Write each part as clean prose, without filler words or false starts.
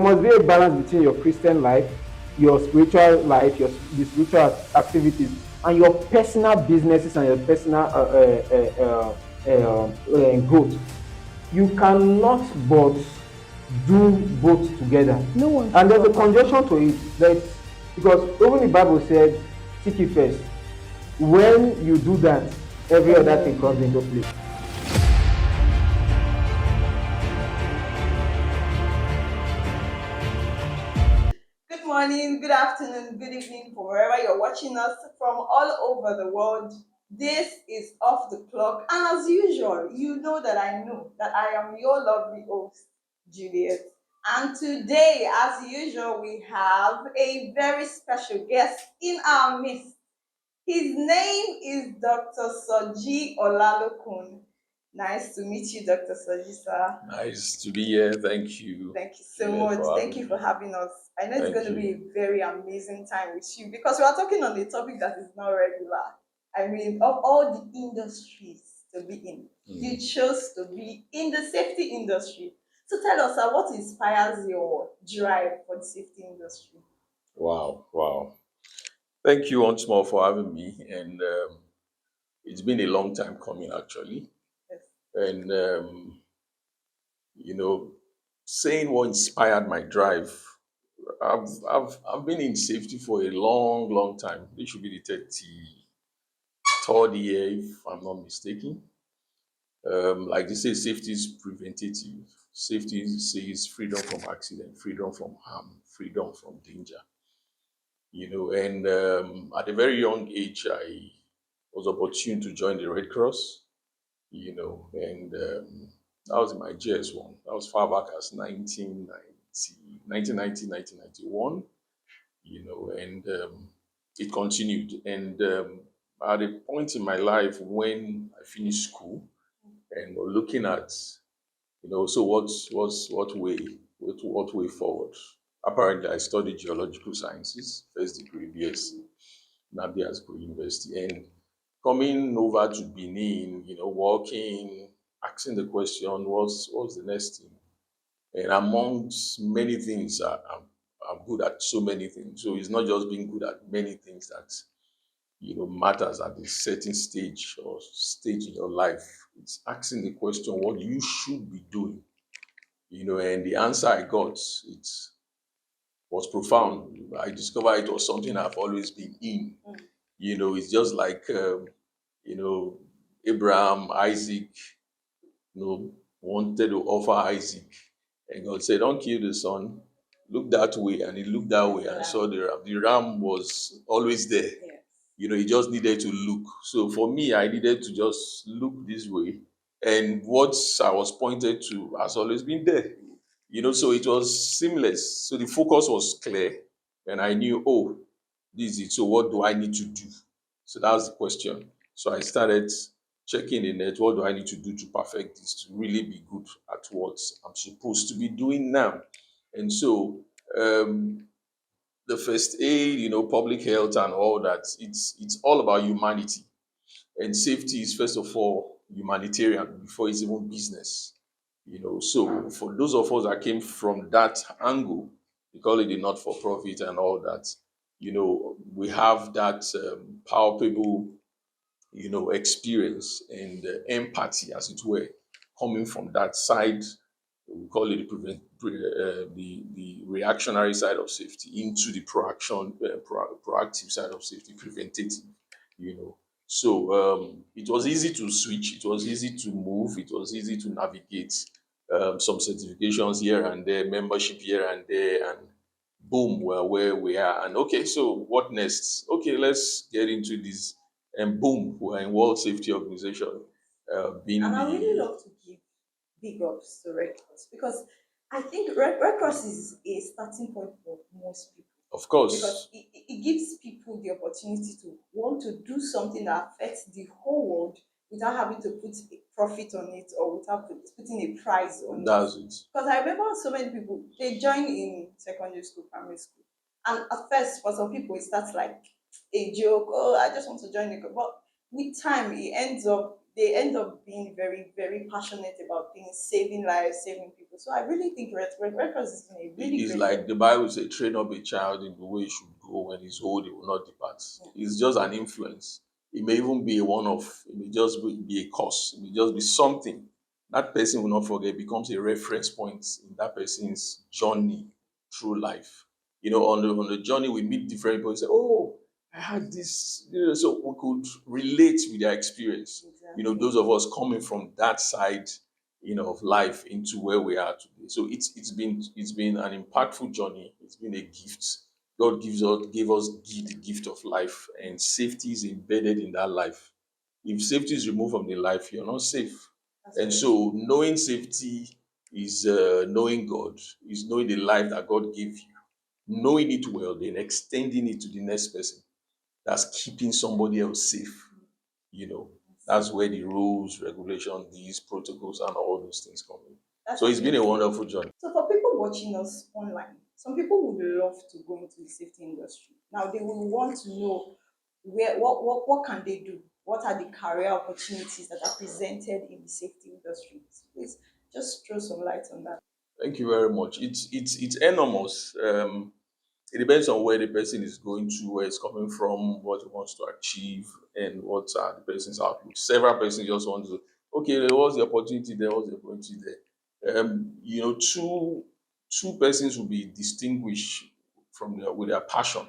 must be a balance between your Christian life, your spiritual life, the spiritual activities, and your personal businesses and your personal growth. You cannot but do both together. No one And should there's a come back. conjunction to it that because even the Bible said, seek it first. When you do that, every other thing comes into play. Good morning, good afternoon, good evening from wherever you're watching us from all over the world. This is Off the Clock, and as usual, you know that I am your lovely host, Juliet. And today, as usual, we have a very special guest in our midst. His name is Dr. Soji Olalokun. Nice to meet you, Dr. Soji, sir. Nice to be here. Thank you. Thank you so Juliet, much. for Thank having you for me. having us. I know it's Thank going to be a very amazing time with you because we are talking on a topic that is not regular. I mean, of all the industries to be in, you chose to be in the safety industry. So tell us, what inspires your drive for the safety industry? Wow. Thank you once more for having me. And it's been a long time coming, actually. Yes. And, saying what inspired my drive, I've been in safety for a long time. This should be the 33rd year, if I'm not mistaken. Like they say, safety is preventative. Safety says freedom from accident, freedom from harm, freedom from danger. And at a very young age, I was opportune to join the Red Cross. And that was in my JS1. That was far back as 1991. And it continued. And at a point in my life when I finished school and we're looking at, so what way forward? Apparently, I studied geological sciences, first degree BSc, Nabia School University, and coming over to Benin, working, asking the question, what's the next thing? And amongst many things, I'm good at so many things. So it's not just being good at many things that matters at a certain stage or stage in your life. It's asking the question what you should be doing. And the answer I got, it was profound. I discovered it was something I've always been in. It's just like Abraham, Isaac, wanted to offer Isaac. And God said, don't kill the son. Look that way. And he looked that way and saw the ram. The ram was always there. Yes. He just needed to look. So for me, I needed to just look this way. And what I was pointed to has always been there. So it was seamless. So the focus was clear. And I knew, oh, this is it. So what do I need to do? So that was the question. So I started checking the net. What do I need to do to perfect this, to really be good at what I'm supposed to be doing now? And so the first aid, public health and all that, it's all about humanity. And safety is first of all humanitarian before it's even business. So for those of us that came from that angle, we call it the not-for-profit and all that, we have that palpable, experience and empathy, as it were, coming from that side. We call it the reactionary side of safety into the proactive side of safety, preventative. So it was easy to switch. It was easy to move. It was easy to navigate some certifications here and there, membership here and there, and boom, we're where we are. And okay, so what next? Okay, let's get into this. And boom, we're in World Safety Organization. Being And I really the love to give big ups to Red Cross because I think Red Cross is a starting point for most people Of course, because it gives people the opportunity to want to do something that affects the whole world without having to put a profit on it or without putting a price on it. that's it. Because I remember so many people, they join in secondary school, primary school. And at first, for some people, it starts like a joke. Oh, I just want to join the club. But with time, it ends up they end up being very, very passionate about things, saving lives, saving people. So I really think Red Cross is doing a really It's great job. like the Bible says, train up a child in the way he should go. When he's old, he will not depart. It's just an influence. It may even be a one-off. It may just be a cause. It may just be something that person will not forget. Becomes a reference point in that person's journey through life. On the journey, we meet different people and say, "Oh, I had this," so we could relate with their experience. Exactly. Those of us coming from that side, of life into where we are today. So it's been an impactful journey. It's been a gift. God gave us the gift of life, and safety is embedded in that life. If safety is removed from the life, you're not safe. That's And very so knowing safety is knowing God, is knowing the life that God gave you, knowing it well, then extending it to the next person. That's keeping somebody else safe. You know, that's where the rules, regulation, these protocols, and all those things come in. That's So it's been a amazing. wonderful journey. So for people watching us online, some people would love to go into the safety industry. Now they will want to know what can they do? What are the career opportunities that are presented in the safety industry? So please just throw some light on that. Thank you very much. It's enormous. It depends on where the person is going to, where it's coming from, what he wants to achieve, and what are the person's outlook. Several persons just want to, okay, there was the opportunity there, was the opportunity there. Two persons will be distinguished with their passion.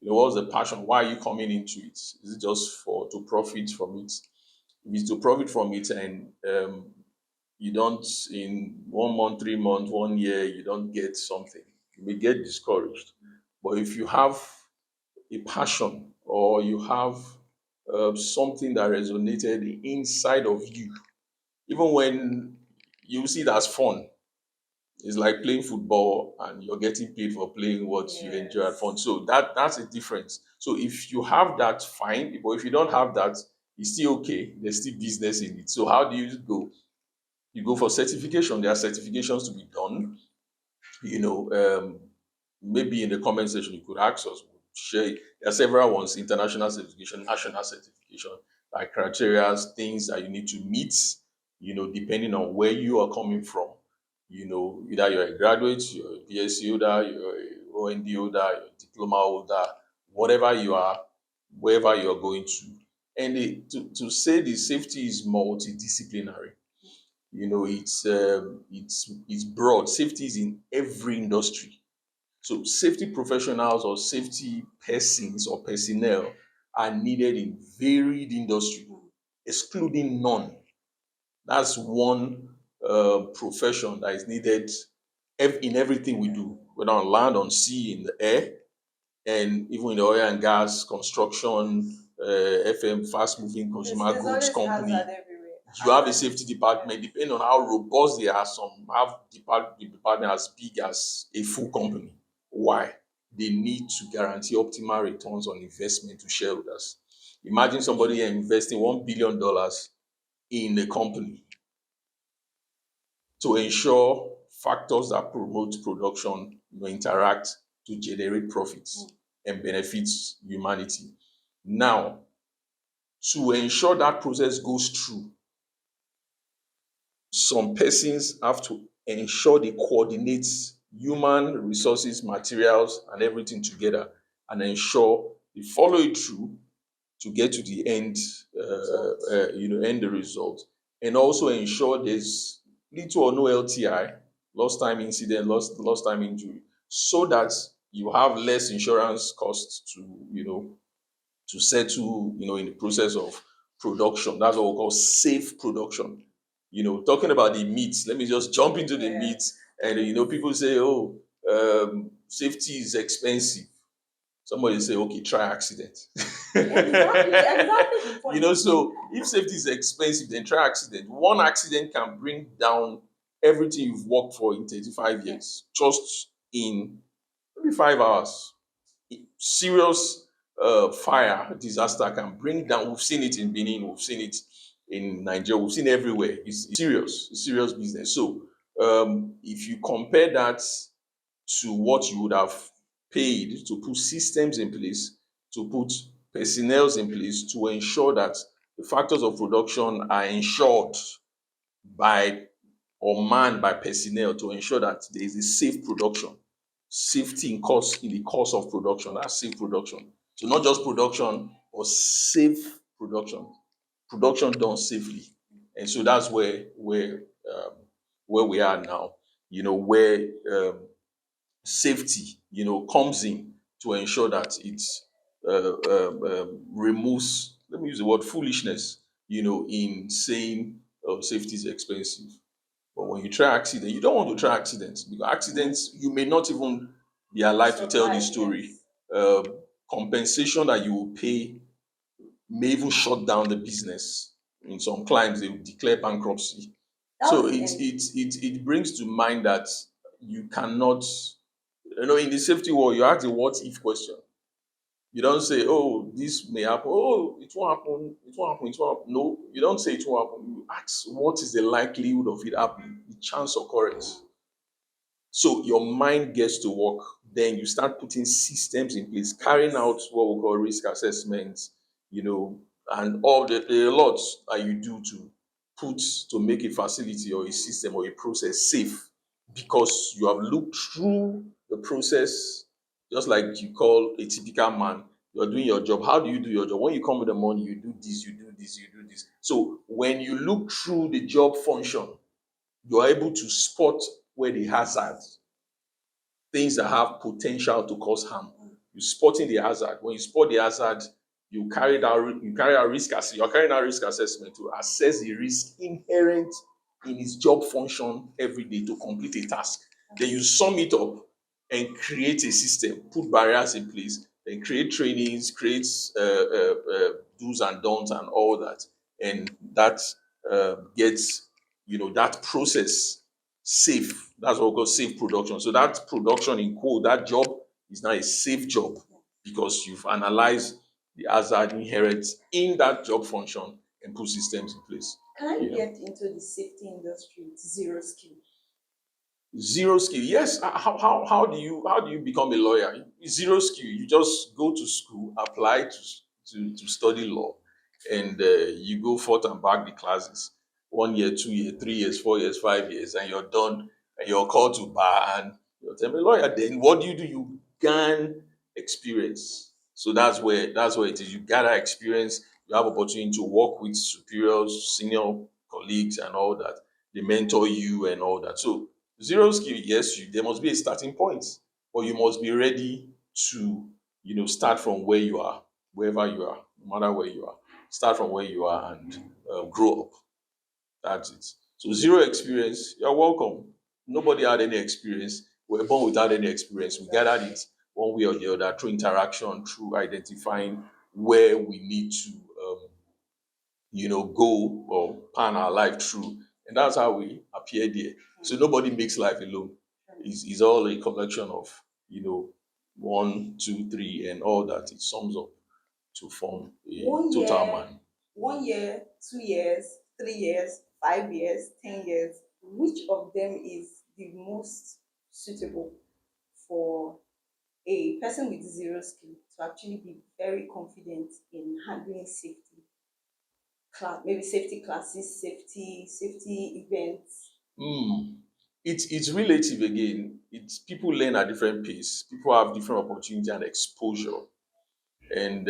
What's the passion? Why are you coming into it? Is it just to profit from it? If it's to profit from it, and you don't, in 1 month, 3 months, 1 year, you don't get something, you may get discouraged. But if you have a passion, or you have something that resonated inside of you, even when you see it as fun, it's like playing football and you're getting paid for playing what you enjoy at fun. So that's a difference. So if you have that, fine. But if you don't have that, it's still okay. There's still business in it. So how do you go? You go for certification. There are certifications to be done. Maybe in the comment section you could ask us. We'll share. There are several ones: international certification, national certification, like criteria, things that you need to meet. Depending on where you are coming from. Either you're a graduate, you're a BSc holder, you're a OND holder, you're a diploma holder, whatever you are, wherever you're going to. And to say the safety is multidisciplinary. It's broad. Safety is in every industry. So safety professionals or safety persons or personnel are needed in varied industry, excluding none. That's one profession that is needed in everything we do, whether on land, on sea, in the air, and even in the oil and gas, construction, FM, fast-moving consumer There's goods always company. hazard everywhere. You have a safety department, depending on how robust they are. Some have the department as big as a full company. Why? They need to guarantee optimal returns on investment to shareholders. Imagine somebody investing $1 billion in a company to ensure factors that promote production interact to generate profits and benefits humanity. Now, to ensure that process goes through, some persons have to ensure they coordinate human resources, materials, and everything together, and ensure they follow it through to get to the end, end the result, and also ensure there's little or no LTI, lost time incident, lost time injury, so that you have less insurance costs to settle, in the process of production. That's what we call safe production. Talking about the meat, let me just jump into the meat. And people say, "Oh, safety is expensive." Somebody say, "Okay, try accident." Exactly. So if safety is expensive, then try accident. One accident can bring down everything you've worked for in 35 years, just in maybe 5 hours. Serious fire disaster can bring down. We've seen it in Benin, we've seen it in Nigeria, we've seen everywhere. It's serious business. So if you compare that to what you would have paid to put systems in place, to put personnel in place to ensure that the factors of production are ensured by or manned by personnel to ensure that there is a safe production. Safety in the course of production, that's safe production. So not just production, but safe production. Production done safely. And so that's where we are now, where safety, comes in to ensure that it removes, let me use the word foolishness, in saying safety is expensive. But when you try accident, you don't want to try accidents because accidents, you may not even be alive to tell this story. Yes. Compensation that you will pay may even shut down the business. In some clients, they will declare bankruptcy. That So was it brings to mind that you cannot, in the safety world, you ask the what if question. You don't say, oh, this may happen. Oh, it won't happen. It won't happen. It won't happen. No, you don't say it won't happen. You ask, what is the likelihood of it happening? The chance occurrence. So your mind gets to work. Then you start putting systems in place, carrying out what we call risk assessments, and all the lots that you do to make a facility or a system or a process safe because you have looked through the process, just like you call a typical man. You're doing your job. How do you do your job? When you come in the morning, you do this, you do this, you do this. So when you look through the job function, you're able to spot where the hazards, things that have potential to cause harm. You're spotting the hazard. When you spot the hazard, you're carrying out risk assessment to assess the risk inherent in his job function every day to complete a task. Then you sum it up and create a system, put barriers in place, then create trainings, create do's and don'ts and all that. And that gets, that process safe. That's what we call safe production. So that production in quote, that job is now a safe job because you've analyzed the hazard inherent in that job function and put systems in place. Can I Yeah. get into the safety industry with zero skill? Zero skill. Yes. How do you become a lawyer? Zero skill. You just go to school, apply to study law, and you go forth and back the classes. 1 year, 2 year, 3 years, 4 years, 5 years, and you're done. And you're called to bar, and you're telling a lawyer. Then what do? You gain experience. So that's where it is. You gather experience. You have opportunity to work with superiors, senior colleagues, and all that. They mentor you and all that. So zero skill, yes, there must be a starting point, but you must be ready to, start from where you are, wherever you are, no matter where you are. Start from where you are and grow up. That's it. So zero experience, you're welcome. Nobody had any experience. We're born without any experience. We gathered it one way or the other through interaction, through identifying where we need to, go or pan our life through. And that's how we appear there. So nobody makes life alone. It's all a collection of, 1, 2, 3, and all that. It sums up to form a total man. 1 year, 2 years, 3 years, 5 years, 10 years. Which of them is the most suitable for a person with zero skill to actually be very confident in handling safety maybe safety classes, safety events? It's relative again. It's people learn at different pace. People have different opportunity and exposure, and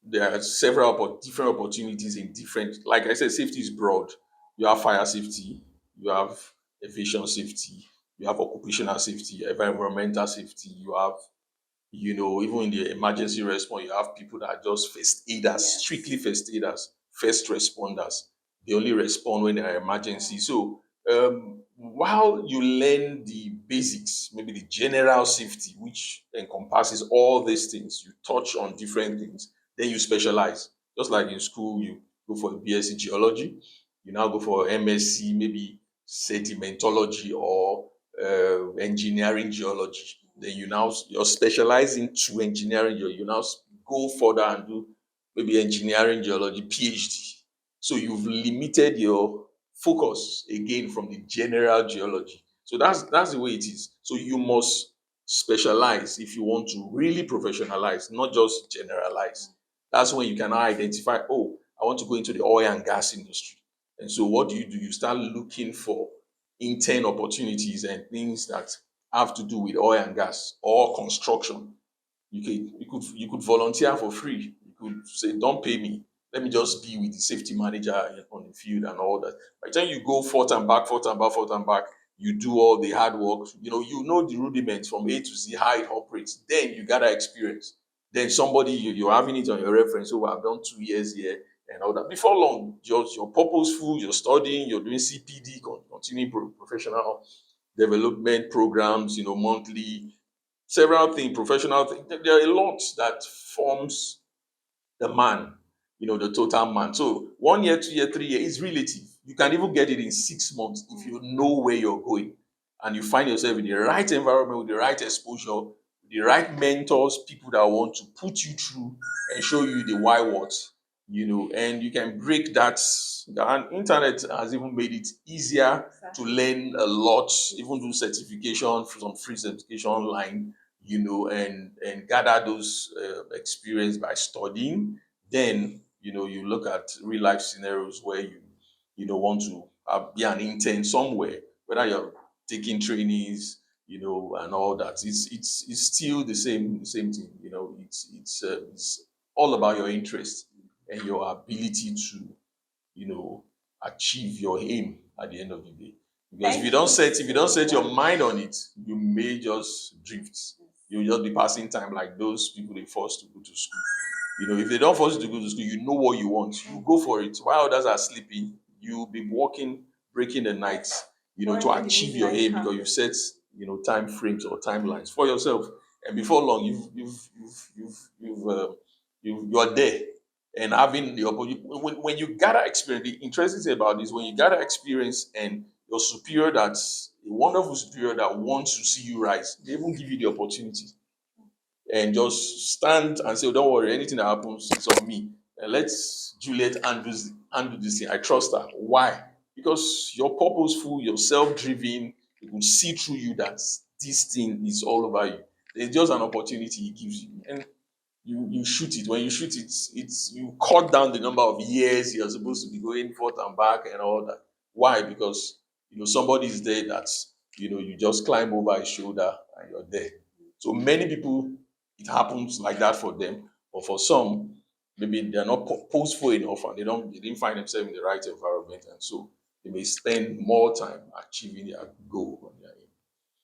there are several different opportunities in different. Like I said, safety is broad. You have fire safety, you have aviation safety, you have occupational safety, you have environmental safety, you have even in the emergency response, you have people that are just first aiders, Yes. strictly first aiders, first responders. They only respond when there are emergencies. So while you learn the basics, maybe the general safety, which encompasses all these things, you touch on different things, then you specialize. Just like in school, you go for a BSc geology, you now go for MSc, maybe sedimentology or engineering geology. Then you're specializing to engineering geology. You now go further and do maybe engineering geology PhD. So you've limited your focus again from the general geology. So that's the way it is. So you must specialize if you want to really professionalize, not just generalize. That's when you can now identify, oh, I want to go into the oil and gas industry. And so what do? You start looking for intern opportunities and things that have to do with oil and gas or construction. You could volunteer for free. You could say, don't pay me. Let me just be with the safety manager on the field and all that. By the time you go forth and back, forth and back, forth and back, you do all the hard work. You know the rudiments from A to Z, how it operates. Then you gather experience. Then somebody you're having it on your reference. Oh, I've done 2 years here and all that. Before long, you're purposeful. You're studying. You're doing CPD, continuing professional development programs. Monthly, several things, professional things. There are a lot that forms the man, the total man. So 1 year, 2 year, 3 year is relative. You can even get it in 6 months if you know where you're going and you find yourself in the right environment with the right exposure, the right mentors, people that want to put you through and show you the why what, and you can break that. And internet has even made it easier to learn a lot, even do certification, some free certification online, and gather those experience by studying. Then you look at real life scenarios where you don't want to be an intern somewhere, whether you're taking trainings, and all that. It's still the same thing. It's all about your interest and your ability to achieve your aim at the end of the day. Because if you don't set your mind on it, you may just drift. You'll just be passing time like those people they forced to go to school. If they don't force you to go to school, you know what you want. You go for it. While others are sleeping, you'll be working, breaking the nights, to achieve your aim because you've set, time frames or timelines for yourself. And before long, you're there and having the opportunity. When you gather experience, the interesting thing about this, when you gather experience and your superior, that's a wonderful superior that wants to see you rise, they even give you the opportunity and just stand and say, oh, don't worry, anything that happens, it's on me. And let's Juliet undo this thing. I trust her. Why? Because you're purposeful, you're self-driven, you can see through you that this thing is all over you. There's just an opportunity he gives you. And you shoot it. When you shoot it, you cut down the number of years you're supposed to be going forth and back and all that. Why? Because somebody is there that you just climb over his shoulder and you're there. So many people, it happens like that for them, but for some, maybe they're not purposeful enough and they didn't find themselves in the right environment, and so they may spend more time achieving their goal on their aim.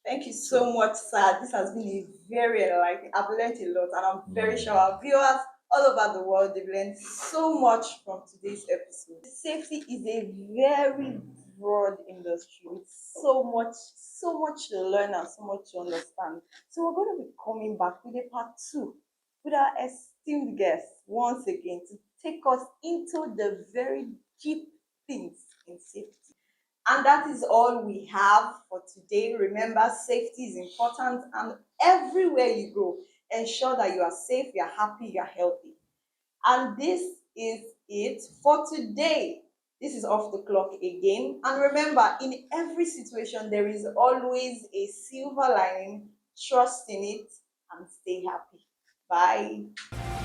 Thank you so much, sir. This has been a very enlightening. I've learned a lot, and I'm very sure our viewers all over the world they've learned so much from today's episode. Safety is a very broad industry with so much to learn and so much to understand. So we're going to be coming back with a part 2 with our esteemed guests once again to take us into the very deep things in safety. And that is all we have for today. Remember, safety is important, and everywhere you go, ensure that you are safe, you are happy, you are healthy. And this is it for today. This is Off the Clock again. And remember, in every situation, there is always a silver lining. Trust in it and stay happy. Bye.